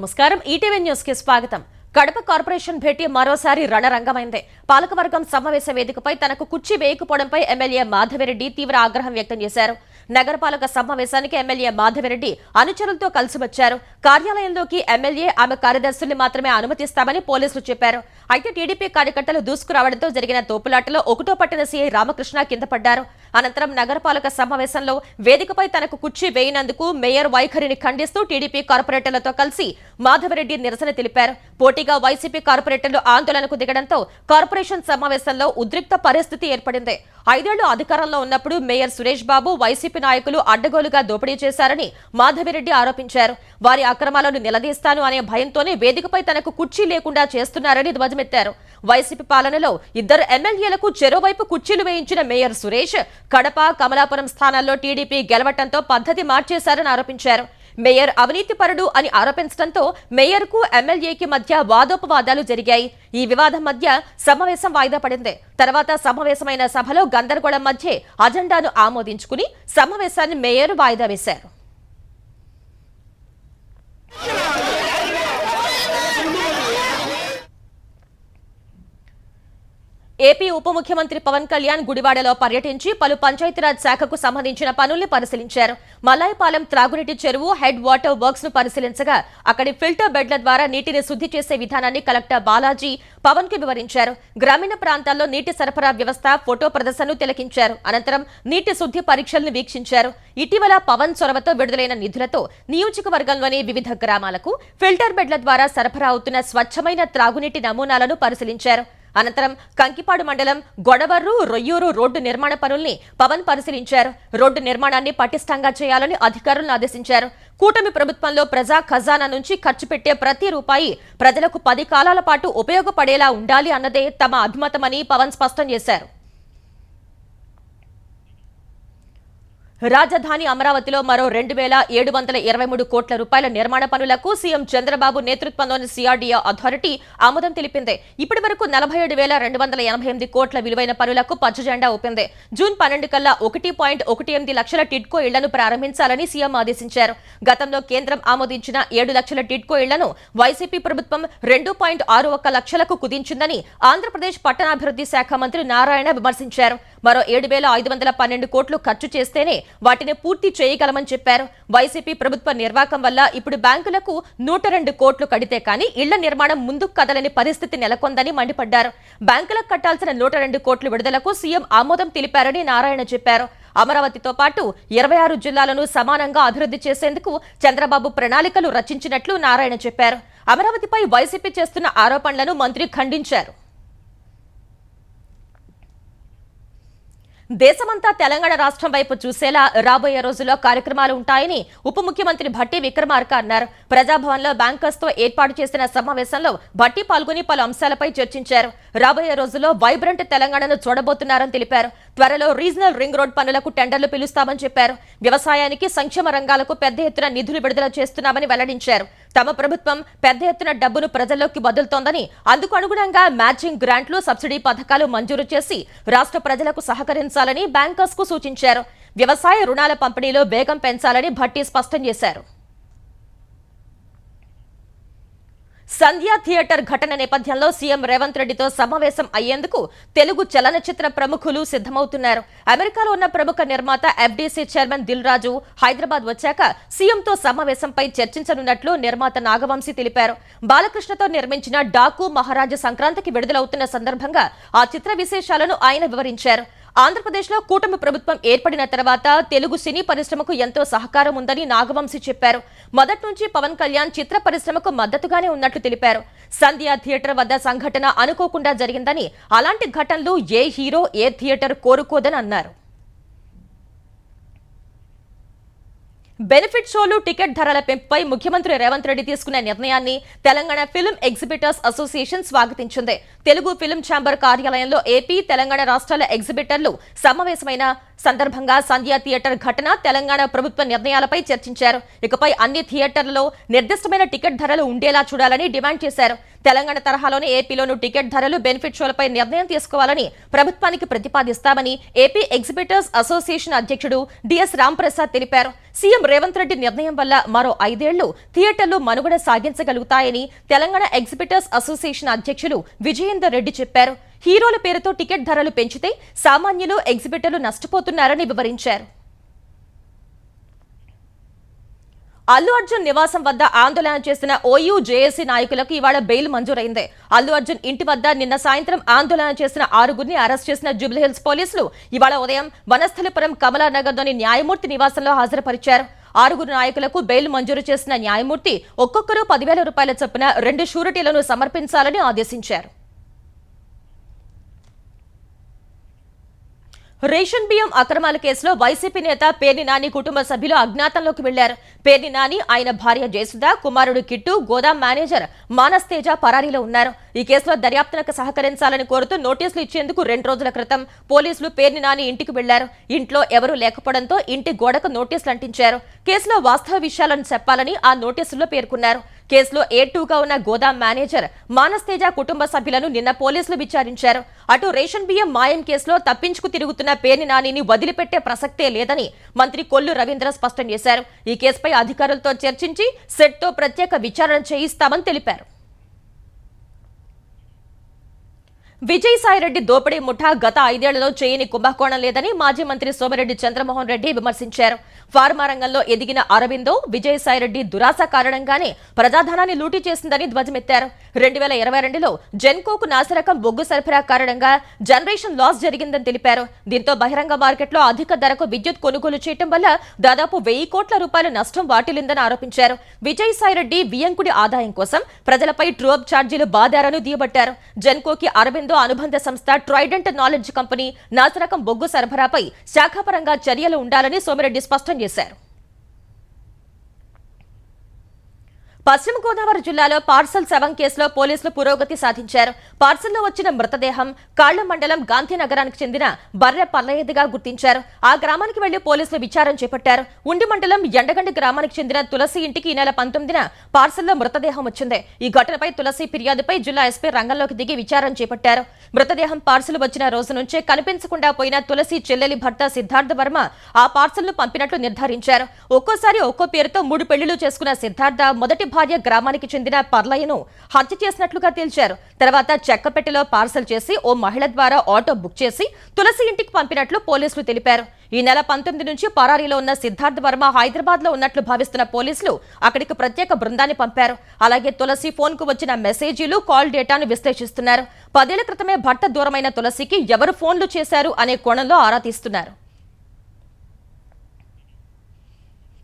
నమస్కారం ETV news కి స్వాగతం. కడప కార్పొరేషన్ భేటీ మరోసారి రణరంగమైంది. పాలకవర్గం సమావేశ వేదికపై తనకు కుర్చీ వేయకపోవడంపై ఎమ్మెల్యే మాధవిరెడ్డి తీవ్ర ఆగ్రహం వ్యక్తం చేశారు. నగరపాలక సమావేశానికి ఎమ్మెల్యే మాధవిరెడ్డి అనుచరులతో కలిసి వచ్చారు. కార్యాలయంలోకి ఎమ్మెల్యే ఆమె కార్యదర్శుల్ని మాత్రమే అనుమతిస్తామని పోలీసులు చెప్పారు. అయితే టీడీపీ కార్యకర్తలు దూసుకురావడంతో జరిగిన తోపులాటలో ఒకటో పట్టిన సీఐ రామకృష్ణ కింద పడ్డారు. అనంతరం నగరపాలక సమావేశంలో వేదికపై తనకు కుర్చీ వేయనందుకు మేయర్ వైఖరిని ఖండిస్తూ టీడీపీ కార్పొరేటర్లతో కలిసి మాధవిరెడ్డి నిరసన తెలిపారు. పోటీగా వైసీపీ కార్పొరేటర్లు ఆందోళనకు దిగడంతో కార్పొరేషన్ సమావేశంలో ఉద్రిక్త పరిస్థితి ఏర్పడింది. 5 ఏళ్లు అధికారంలో ఉన్నప్పుడు మేయర్ సురేష్ బాబు వైసీపీ నాయకులు అడ్డగోలుగా దోపిడీ చేశారని మాధవిరెడ్డి ఆరోపించారు. వారి అక్రమాలను నిలదీస్తాను అనే భయంతోనే వేదికపై తనకు కుర్చీ లేకుండా చేస్తున్నారని ధ్వజమెత్తారు. వైసీపీ పాలనలో 2 ఎమ్మెల్యేలకు చెరోవైపు కుర్చీలు వేయించిన మేయర్ సురేష్ కడప, కమలాపురం స్థానాల్లో టీడీపీ గెలవటంతో పద్ధతి మార్చేశారని ఆరోపించారు. మేయర్ అవినీతిపరుడు అని ఆరోపించడంతో మేయర్కు ఎమ్మెల్యేకి మధ్య వాదోపవాదాలు జరిగాయి. ఈ వివాదం మధ్య సమావేశం వాయిదా పడింది. తర్వాత సమావేశమైన సభలో గందరగోళం మధ్య అజెండాను ఆమోదించుకుని సమావేశాన్ని మేయర్ వాయిదా వేశారు. ఏపీ ఉప ముఖ్యమంత్రి పవన్ కళ్యాణ్ గుడివాడలో పర్యటించి పలు పంచాయతీరాజ్ శాఖకు సంబంధించిన పనుల్ని పరిశీలించారు. మలాయపాలెం త్రాగునీటి చెరువు హెడ్ వాటర్ వర్క్స్ ను పరిశీలించగా అక్కడి ఫిల్టర్ బెడ్ల ద్వారా నీటిని శుద్ధి చేసే విధానాన్ని కలెక్టర్ బాలాజీ పవన్ కు వివరించారు. గ్రామీణ ప్రాంతాల్లో నీటి సరఫరా వ్యవస్థ ఫోటో ప్రదర్శనను తిలకించారు. అనంతరం నీటి శుద్ధి పరీక్షలను వీక్షించారు. ఇటీవల పవన్ చొరవతో విడుదలైన నిధులతో నియోజకవర్గంలోని వివిధ గ్రామాలకు ఫిల్టర్ బెడ్ల ద్వారా సరఫరా అవుతున్న స్వచ్ఛమైన త్రాగునీటి నమూనాలను పరిశీలించారు. అనంతరం కంకిపాడు మండలం గొడవర్రు రొయ్యూరు రోడ్డు నిర్మాణ పనుల్ని పవన్ పరిశీలించారు. రోడ్డు నిర్మాణాన్ని పటిష్టంగా చేయాలని అధికారులను ఆదేశించారు. కూటమి ప్రభుత్వంలో ప్రజా ఖజానా నుంచి ఖర్చు పెట్టే ప్రతి రూపాయి ప్రజలకు 10 కాలాల పాటు ఉపయోగపడేలా ఉండాలి అన్నదే తమ అభిమతమని పవన్ స్పష్టం చేశారు. రాజధాని అమరావతిలో మరో 2,723 కోట్ల రూపాయల నిర్మాణ పనులకు సీఎం చంద్రబాబు నేతృత్వంలోని సిఆర్డీఏ అథారిటీ ఆమోదం తెలిపింది. ఇప్పటి వరకు 47,288 కోట్ల విలువైన పనులకు పచ్చజెండా ఊపింది. జూన్ 12 కల్లా 1.18 లక్షల టిడ్కో ఇళ్లను ప్రారంభించాలని సీఎం ఆదేశించారు. గతంలో కేంద్రం ఆమోదించిన 7 లక్షల టిడ్కో ఇళ్లను వైసీపీ ప్రభుత్వం 2.61 లక్షలకు కుదించిందని ఆంధ్రప్రదేశ్ పట్టణాభివృద్ధి శాఖ మంత్రి నారాయణ విమర్శించారు. మరో 7,512 కోట్లు ఖర్చు చేస్తేనే వాటిని పూర్తి చేయగలమని చెప్పారు. వైసీపీ ప్రభుత్వ నిర్వాకం వల్ల ఇప్పుడు బ్యాంకులకు 102 కోట్లు కడితే కానీ ఇళ్ల నిర్మాణం ముందుకు కదలని పరిస్థితి నెలకొందని మండిపడ్డారు. బ్యాంకులకు కట్టాల్సిన 102 కోట్ల విడుదలకు సీఎం ఆమోదం తెలిపారని నారాయణ చెప్పారు. అమరావతితో పాటు 26 జిల్లాలను సమానంగా అభివృద్ధి చేసేందుకు చంద్రబాబు ప్రణాళికలు రచించినట్లు నారాయణ చెప్పారు. అమరావతిపై వైసీపీ చేస్తున్న ఆరోపణలను మంత్రి ఖండించారు. దేశమంతా తెలంగాణ రాష్ట్రం వైపు చూసేలా రాబోయే రోజుల్లో కార్యక్రమాలు ఉంటాయని ఉప ముఖ్యమంత్రి భట్టి విక్రమార్క అన్నారు. ప్రజాభవన్లో బ్యాంకర్స్ తో ఏర్పాటు చేసిన సమావేశంలో భట్టి పాల్గొని పలు అంశాలపై చర్చించారు. రాబోయే రోజుల్లో వైబ్రెంట్ తెలంగాణను చూడబోతున్నారని తెలిపారు. త్వరలో రీజనల్ రింగ్ రోడ్ పనులకు టెండర్లు పిలుస్తామని చెప్పారు. వ్యవసాయానికి, సంక్షేమ రంగాలకు పెద్ద ఎత్తున నిధులు విడుదల చేస్తున్నామని వెల్లడించారు. తమ ప్రభుత్వం పెద్ద ఎత్తున డబ్బును ప్రజల్లోకి వదులుతోందని, అందుకు అనుగుణంగా మ్యాచింగ్ గ్రాంట్లు, సబ్సిడీ పథకాలు మంజూరు చేసి రాష్ట్ర ప్రజలకు సహకరించాలని బ్యాంకర్స్ కు సూచించారు. వ్యవసాయ రుణాల పంపిణీలో వేగం పెంచాలని భట్టి స్పష్టం చేశారు. సంధ్యా థియేటర్ ఘటన నేపథ్యంలో సీఎం రేవంత్ రెడ్డితో సమావేశం అయ్యేందుకు తెలుగు చలనచిత్ర ప్రముఖులు సిద్ధమవుతున్నారు. అమెరికాలో ఉన్న ప్రముఖ నిర్మాత ఎఫ్డీసీ చైర్మన్ దిల్ రాజు హైదరాబాద్ వచ్చాక సీఎంతో సమావేశంపై చర్చించనున్నట్లు నిర్మాత నాగవంశీ తెలిపారు. బాలకృష్ణతో నిర్మించిన డాకు మహారాజు సంక్రాంతికి విడుదలవుతున్న సందర్భంగా ఆ చిత్ర విశేషాలను ఆయన వివరించారు. ఆంధ్రప్రదేశ్లో కూటమి ప్రభుత్వం ఏర్పడిన తర్వాత తెలుగు సినీ పరిశ్రమకు ఎంతో సహకారం ఉందని నాగవంశీ చెప్పారు. మొదటి నుంచి పవన్ కళ్యాణ్ చిత్ర పరిశ్రమకు మద్దతుగానే ఉన్నట్లు తెలిపారు. సంధ్యా థియేటర్ వద్ద సంఘటన అనుకోకుండా జరిగిందని, అలాంటి ఘటనలు ఏ హీరో, ఏ థియేటర్ కోరుకోదని అన్నారు. బెనిఫిట్ షోలు, టికెట్ ధరల పెంపుపై ముఖ్యమంత్రి రేవంత్ రెడ్డి తీసుకున్న నిర్ణయాన్ని తెలంగాణ ఫిల్మ్ ఎగ్జిబిటర్స్ అసోసియేషన్ స్వాగతించింది. తెలుగు ఫిల్మ్ ఛాంబర్ కార్యాలయంలో ఏపీ, తెలంగాణ రాష్ట్రాల ఎగ్జిబిటర్లు సమావేశమైన సందర్భంగా సంధ్యా థియేటర్ ఘటన, తెలంగాణ ప్రభుత్వ నిర్ణయాలపై చర్చించారు. ఇకపై అన్ని థియేటర్లలో నిర్దిష్టమైన టికెట్ ధరలు ఉండేలా చూడాలని డిమాండ్ చేశారు. తెలంగాణ తరహాలోనే ఏపీలోనూ టికెట్ ధరలు, బెనిఫిట్ షోలపై నిర్ణయం తీసుకోవాలని ప్రభుత్వానికి ప్రతిపాదిస్తామని ఏపీ ఎగ్జిబిటర్స్ అసోసియేషన్ అధ్యక్షుడు డిఎస్ రాంప్రసాద్ తెలిపారు. సీఎం రేవంత్ రెడ్డి నిర్ణయం వల్ల మరో 5 ఏళ్లు థియేటర్లు మనుగడ సాగించగలుగుతాయని తెలంగాణ ఎగ్జిబిటర్స్ అసోసియేషన్ అధ్యక్షులు విజయేందర్ రెడ్డి చెప్పారు. హీరోల పేరుతో టికెట్ ధరలు పెంచితే సామాన్యులు ఎగ్జిబిటర్లు నష్టపోతున్నారని వివరించారు. అల్లు అర్జున్ నివాసం వద్ద ఆందోళన చేసిన ఓయూ జేఏసీ నాయకులకు ఇవాళ బెయిల్ మంజూరైంది. అల్లు అర్జున్ ఇంటి వద్ద నిన్న సాయంత్రం ఆందోళన చేసిన 6గురిని అరెస్ట్ చేసిన జూబ్లీహిల్స్ పోలీసులు ఇవాళ ఉదయం వనస్థలిపురం కమలానగర్లోని న్యాయమూర్తి నివాసంలో హాజరుపరిచారు. 6గురు నాయకులకు బెయిల్ మంజూరు చేసిన న్యాయమూర్తి ఒక్కొక్కరు 10,000 రూపాయల చొప్పున 2 షూరిటీలను సమర్పించాలని ఆదేశించారు. రేషన్ బియ్యం అక్రమాల కేసులో వైసీపీ నేత పేర్ని నాని కుటుంబ సభ్యులు అజ్ఞాతంలోకి వెళ్లారు. పేర్ని నాని, ఆయన భార్య జయసుధ, కుమారుడు కిట్టు, గోదాం మేనేజర్ మానస్ తేజ పరారీలో ఉన్నారు. ఈ కేసులో దర్యాప్తునకు సహకరించాలని కోరుతూ నోటీసులు ఇచ్చేందుకు 2 రోజుల క్రితం పోలీసులు పేర్ని నాని ఇంటికి వెళ్లారు. ఇంట్లో ఎవరూ లేకపోవడంతో ఇంటి గోడకు నోటీసులు అంటించారు. కేసులో వాస్తవ విషయాలను చెప్పాలని ఆ నోటీసుల్లో పేర్కొన్నారు. కేసులో A2గా ఉన్న గోదాం మేనేజర్ మానస్ తేజ కుటుంబ సభ్యులను నిన్న పోలీసులు విచారించారు. అటు రేషన్ బియ్యం మాయం కేసులో తప్పించుకు తిరుగుతున్న పేర్ని నానిని వదిలిపెట్టే ప్రసక్తే లేదని మంత్రి కొల్లు రవీంద్ర స్పష్టం చేశారు. ఈ కేసుపై అధికారులతో చర్చించి సెట్తో ప్రత్యేక విచారణ చేయిస్తామని తెలిపారు. విజయసాయిరెడ్డి దోపిడీ ముఠా గత 5 ఏళ్లలో చేయని కుంభకోణం లేదని మాజీ మంత్రి సోమిరెడ్డి చంద్రమోహన్ రెడ్డి విమర్శించారు. ఫార్మా రంగంలో ఎదిగిన అరవిందో విజయసాయిరెడ్డి దురాశ కారణంగానే ప్రజాధనాన్ని లూటీ చేసిందని ధ్వజమెత్తారు. 2022లో జెన్కోకు నాసిరకం బొగ్గు సరఫరా కారణంగా జనరేషన్ లాస్ జరిగిందని తెలిపారు. దీంతో బహిరంగ మార్కెట్లో అధిక ధరకు విద్యుత్ కొనుగోలు చేయడం వల్ల దాదాపు 1,000 కోట్ల రూపాయల నష్టం వాటిల్లిందని ఆరోపించారు. విజయసాయిరెడ్డి వియంకుడి ఆదాయం కోసం ప్రజలపై ట్రూఅప్ ఛార్జీలు బాదారని దుయ్యబట్టారు. జెన్కోకి అరవిందో అనుబంధ సంస్థ ట్రైడెంట్ నాలెడ్జ్ కంపెనీ నాసిరకం బొగ్గు సరఫరాపై శాఖాపరంగా చర్యలు ఉండాలని సోమిరెడ్డి స్పష్టం చేశారు. పశ్చిమ గోదావరి జిల్లాలో పార్సల్ శవం కేసులో పోలీసులు పురోగతి సాధించారు. పార్సల్లో వచ్చిన మృతదేహం కాళ్ల మండలం గాంధీనగరానికి చెందిన బర్రె పల్లయ్యదిగా గుర్తించారు. ఆ గ్రామానికి వెళ్లి పోలీసులు విచారణ చేపట్టారు. ఉండి మండలం ఎండగండి గ్రామానికి చెందిన తులసి ఇంటికి ఈ నెల 19న పార్సల్లో మృతదేహం వచ్చింది. ఈ ఘటనపై తులసి ఫిర్యాదుపై జిల్లా ఎస్పీ రంగంలోకి దిగి విచారణ చేపట్టారు. మృతదేహం పార్సల్ వచ్చిన రోజు నుంచే కనిపించకుండా పోయిన తులసి చెల్లెలి భర్త సిద్ధార్థ వర్మ ఆ పార్సల్ను పంపినట్లు నిర్ధారించారు. ఒక్కోసారి ఒక్కో పేరుతో 3 పెళ్లిళ్లు చేసుకున్న సిద్ధార్థ మొదటి భార్య గ్రామానికి చెందిన పర్లయ్యను హత్య చేసినట్లుగా తేల్చారు. తర్వాత చెక్కపెట్టెలో పార్సల్ చేసి ఓ మహిళ ద్వారా ఆటో బుక్ చేసి తులసి ఇంటికి పంపినట్లు పోలీసులు తెలిపారు. ఈ నెల 19 నుంచి పరారీలో ఉన్న సిద్ధార్థ వర్మ హైదరాబాద్ లో ఉన్నట్లు భావిస్తున్న పోలీసులు అక్కడికి ప్రత్యేక బృందాన్ని పంపారు. అలాగే తులసి ఫోన్ కు వచ్చిన మెసేజీలు, కాల్ డేటాను విశ్లేషిస్తున్నారు. 10 ఏళ్ల క్రితమే భర్త దూరమైన తులసికి ఎవరు ఫోన్లు చేశారు అనే కోణంలో ఆరా తీస్తున్నారు.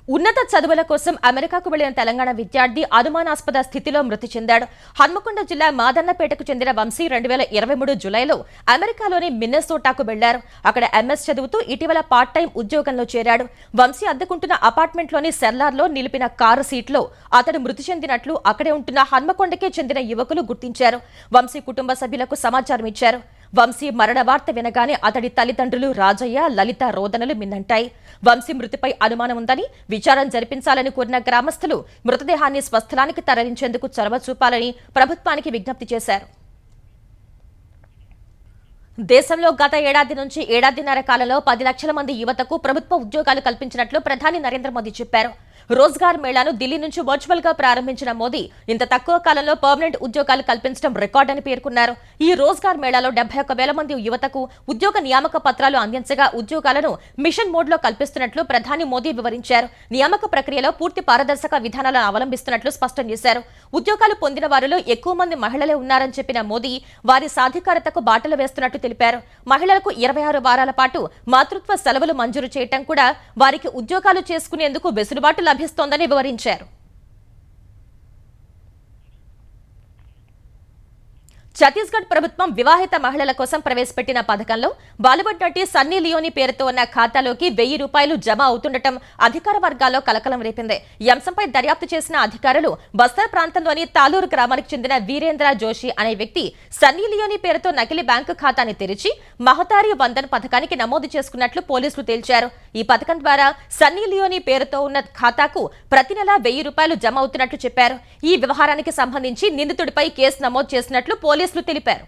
ఉన్నత చదువుల కోసం అమెరికాకు వెళ్లిన తెలంగాణ విద్యార్థి అనుమానాస్పద స్థితిలో మృతి చెందాడు. హన్మకొండ జిల్లా మాదన్నపేటకు చెందిన వంశీ 2023 జులైలో అమెరికాలోని మిన్నెసోటాకు వెళ్లారు. అక్కడ MS చదువుతూ ఇటీవల పార్ట్ టైం ఉద్యోగంలో చేరాడు. వంశీ అద్దెకుంటున్న అపార్ట్మెంట్లోని సెల్లార్లో నిలిపిన కారు సీట్లో అతడు మృతి చెందినట్లు అక్కడే ఉంటున్న హన్మకొండకే చెందిన యువకులు గుర్తించారు. వంశీ కుటుంబ సభ్యులకు సమాచారం ఇచ్చారు. వంశీ మరణ వార్త వినగానే అతడి తల్లిదండ్రులు రాజయ్య, లలిత రోదనలు మిన్నంటాయి. వంశీ మృతిపై అనుమానం ఉందని విచారణ జరిపించాలని కోరిన గ్రామస్తులు మృతదేహాన్ని స్వస్థలానికి తరలించేందుకు చొరవ చూపాలని ప్రభుత్వానికి విజ్ఞప్తి చేశారు. దేశంలో గత ఏడాది నుంచి ఏడాదిన్నర కాలంలో 10 లక్షల మంది యువతకు ప్రభుత్వ ఉద్యోగాలు కల్పించినట్లు ప్రధాని నరేంద్ర మోదీ చెప్పారు. రోజ్గార్ మేళాను ఢిల్లీ నుంచి వర్చువల్ గా ప్రారంభించిన మోదీ ఇంత తక్కువ కాలంలో పర్మనెంట్ ఉద్యోగాలు కల్పించడం రికార్డని పేర్కొన్నారు. ఈ రోజ్గార్ మేళాలో 71,000 మంది యువతకు ఉద్యోగ నియామక పత్రాలు అందించగా ఉద్యోగాలను మిషన్ మోడ్ లో కల్పిస్తున్నట్లు ప్రధాని మోదీ వివరించారు. నియామక ప్రక్రియలో పూర్తి పారదర్శక విధానాలను అవలంబిస్తున్నట్లు స్పష్టం చేశారు. ఉద్యోగాలు పొందిన వారిలో ఎక్కువ మంది మహిళలే ఉన్నారని చెప్పిన మోదీ వారి సాధికారతకు బాటలు వేస్తున్నట్టు తెలిపారు. మహిళలకు 26 వారాల పాటు మాతృత్వ సెలవులు మంజూరు చేయటం కూడా వారికి ఉద్యోగాలు చేసుకునేందుకు వెసులుబాటు లభిస్తోందని వివరించారు. ఛత్తీస్గఢ్ ప్రభుత్వం వివాహిత మహిళల కోసం ప్రవేశపెట్టిన పథకంలో బాలీవుడ్ నటి సన్నీ లియోని పేరుతో ఉన్న ఖాతాలోకి 1,000 రూపాయలు జమ అవుతుండటం అధికార వర్గాల్లో కలకలం రేపింది. ఈ అంశంపై దర్యాప్తు చేసిన అధికారులు బస్తర్ ప్రాంతంలోని తాలూరు గ్రామానికి చెందిన వీరేంద్ర జోషి అనే వ్యక్తి సన్నీ లియోని పేరుతో నకిలీ బ్యాంకు ఖాతాని తెరిచి మహతారీ వందన్ పథకానికి నమోదు చేసుకున్నట్లు పోలీసులు తేల్చారు. ఈ పథకం ద్వారా సన్నీ లియోని పేరుతో ఉన్న ఖాతాకు ప్రతి నెల 1,000 రూపాయలు జమ అవుతున్నట్లు చెప్పారు. ఈ వ్యవహారానికి సంబంధించి నిందితుడిపై కేసు నమోదు చేసినట్లు పోలీసులు తెలిపారు.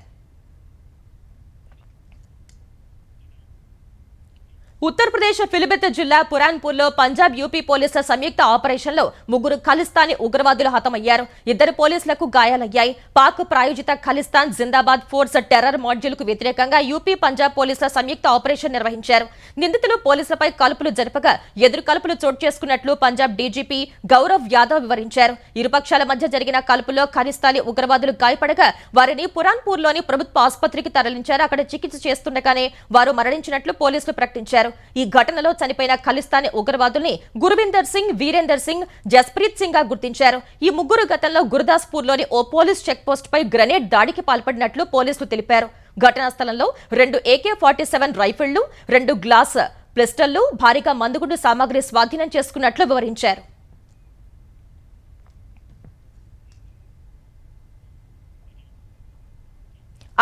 ఉత్తరప్రదేశ్ ఫిలిబిత్ జిల్లా పురాన్పూర్లో పంజాబ్ యూపీ పోలీసుల సంయుక్త ఆపరేషన్లో 3 ఖలిస్తానీ ఉగ్రవాదులు హతమయ్యారు. 2 పోలీసులకు గాయాలయ్యాయి. పాక్ ప్రాయోజిత ఖలిస్తాన్ జిందాబాద్ ఫోర్స్ టెర్రర్ మాడ్యూల్కు వ్యతిరేకంగా యూపీ పంజాబ్ పోలీసుల సంయుక్త ఆపరేషన్ నిర్వహించారు. నిందితులు పోలీసులపై కాల్పులు జరపగా ఎదురు కాల్పులు చోటు చేసుకున్నట్లు పంజాబ్ డీజీపీ గౌరవ్ యాదవ్ వివరించారు. ఇరుపక్షాల మధ్య జరిగిన కాల్పుల్లో ఖలిస్తానీ ఉగ్రవాదులు గాయపడగా వారిని పురాన్పూర్లోని ప్రభుత్వ ఆసుపత్రికి తరలించారు. అక్కడ చికిత్స చేస్తుండగానే వారు మరణించినట్లు పోలీసులు ప్రకటించారు. ఈ ఘటనలో చనిపోయిన ఖలిస్తానీ ఉగ్రవాదుల్ని గుర్విందర్ సింగ్, వీరేందర్ సింగ్, జస్ప్రీత్ సింగ్ గా గుర్తించారు. ఈ ముగ్గురు గతంలో గురుదాస్పూర్లోని ఓ పోలీస్ చెక్ పోస్ట్ పై గ్రెనేడ్ దాడికి పాల్పడినట్లు పోలీసులు తెలిపారు. ఘటనా స్థలంలో 2 AK-47 రైఫిళ్లు, 2 గ్లాస్ పిస్టళ్లు, భారీగా మందుగుండు సామాగ్రి స్వాధీనం చేసుకున్నట్లు వివరించారు.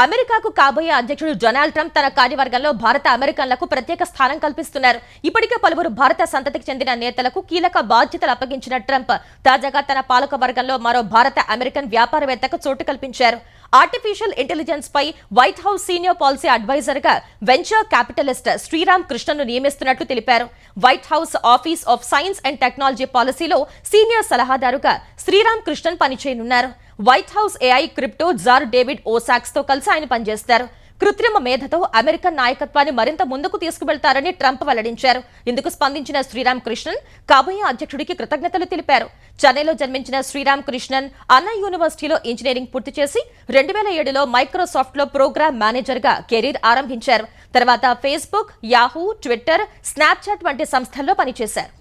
అమెరికాకు కాబోయే అధ్యక్షుడు డొనాల్డ్ ట్రంప్ తన కార్యవర్గంలో భారత అమెరికన్లకు ప్రత్యేక స్థానం కల్పిస్తున్నారు. ఇప్పటికే పలువురు భారత సంతతికి చెందిన నేతలకు కీలక బాధ్యతలు అప్పగించిన ట్రంప్ తాజాగా తన పాలక వర్గంలో మరో భారత అమెరికన్ వ్యాపారవేత్తకు చోటు కల్పించారు. ఆర్టిఫిషియల్ ఇంటెలిజెన్స్ పై White House senior policy adviser గా వెంచర్ క్యాపిటలిస్ట్ శ్రీరామ్ కృష్ణను నియమిస్తున్నట్లు తెలిపారు. White House office of science and technology పాలసీలో సీనియర్ సలహాదారుగా శ్రీరామ్ కృష్ణన్ పనిచేయనున్నారు. White House AI crypto czar David Sacks తో కలిసి ఆయన పనిచేస్తారు. కృత్రిమ మేధతో అమెరికన్ నాయకత్వాన్ని మరింత ముందుకు తీసుకువెళ్తారని ట్రంప్ వెల్లడించారు. ఇందుకు స్పందించిన శ్రీరామ్ కృష్ణన్ కాబోయే అధ్యక్షుడికి కృతజ్ఞతలు తెలిపారు. చెన్నైలో జన్మించిన శ్రీరామ్ కృష్ణన్ అన్నా యూనివర్సిటీలో ఇంజనీరింగ్ పూర్తి చేసి 2007లో మైక్రోసాఫ్ట్ లో ప్రోగ్రామ్ మేనేజర్ గా కెరీర్ ఆరంభించారు. తర్వాత ఫేస్బుక్, యాహూ, ట్విట్టర్, స్నాప్చాట్ వంటి సంస్థల్లో పనిచేశారు.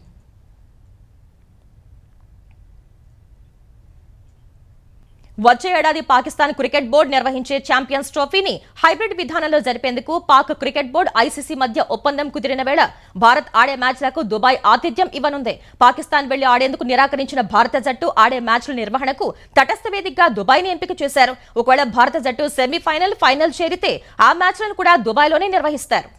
వచ్చే ఏడాది పాకిస్తాన్ క్రికెట్ బోర్డు నిర్వహించే ఛాంపియన్స్ ట్రోఫీని హైబ్రిడ్ విధానంలో జరిపేందుకు పాక్ క్రికెట్ బోర్డు ఐసీసీ మధ్య ఒప్పందం కుదిరిన వేళ భారత్ ఆడే మ్యాచ్లకు దుబాయ్ ఆతిథ్యం ఇవ్వనుంది. పాకిస్తాన్ వెళ్లి ఆడేందుకు నిరాకరించిన భారత జట్టు ఆడే మ్యాచ్ల నిర్వహణకు తటస్థ వేదికగా దుబాయ్ని ఎంపిక చేశారు. ఒకవేళ భారత జట్టు సెమీఫైనల్, ఫైనల్ చేరితే ఆ మ్యాచ్లను కూడా దుబాయ్లోనే నిర్వహిస్తారు.